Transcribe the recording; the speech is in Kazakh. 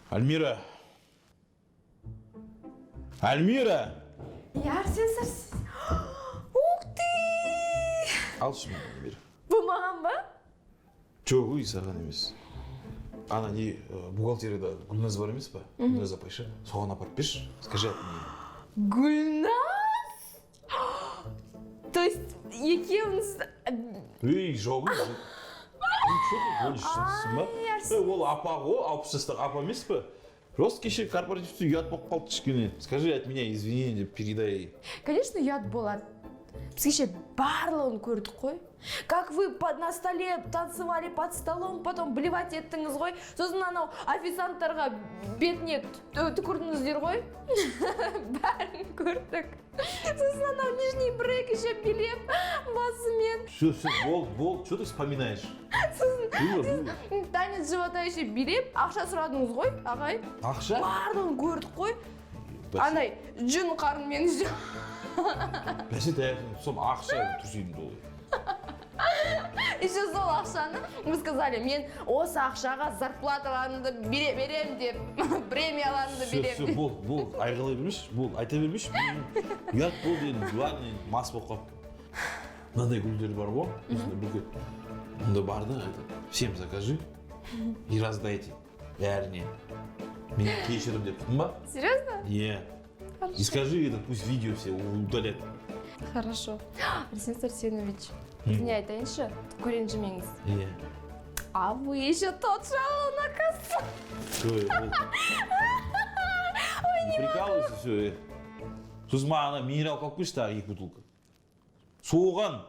Альмира! Альмира! Арсен сырсыз. Ух ты! Алшы мені, Альмира. Бұл маған ба? Жоқ, үй саған емес. Ана не, бухгалтерияда Гүлназ бар емес па? Гүлназ апайша. Соған апарып берші. Скажи от меня. Гүлназ? То есть, екеуіңіз... Ей, жоқ, үй. Что ты гонишь, ба? Ол апа ғой, 60 жастағы апа емес па? Просто кеше корпоративте ұят болып қалды кішкене. Скажи от меня извини деп передай. Конечно, ұят болады. Біз кеше барлығын көрдік қой. Как вы на столе танцевали под столом, потом блевать еттіңіз ғой. Сосын анау официанттарға бетіне түкірдіңіздер ғой. Бәрін көрдік. Сосын анау нижний брейк еще билеп басымен. Все, бол, что ты вспоминаешь? Сосын танец живота еще билеп, ақша сұрадыңыз ғой, ағай. Ақша? Барлығын көрдік қой. Анай, жүн қарынмен жүр. Бәсе таяқтың, сол ақша тұрсейді олай. Еще сол ақшаны, мы сказали, мен осы ақшаға зарплаталарымды берем деп, премияларымды берем деп. Все, бол, айғалай бермеш, бол, айта бермеш. Ұят бол дейін, ладно, мас болып қалып. Мынандай гүлдер бар ғой, мұнда барды, всем закажи и раздайте, бәріне. Мен кешірім деп тұтын ба? Серьезно? Не. И скажи это, пусть видео все удалят. Хорошо. Арсен Сарсенович, не айтайыншы, көренжімеңіз. Не. А вы еще тот шалун, оказывается. Все, прикалывайся, все. Сосын маған минералка алып келші тағы 2 бутылка. Соған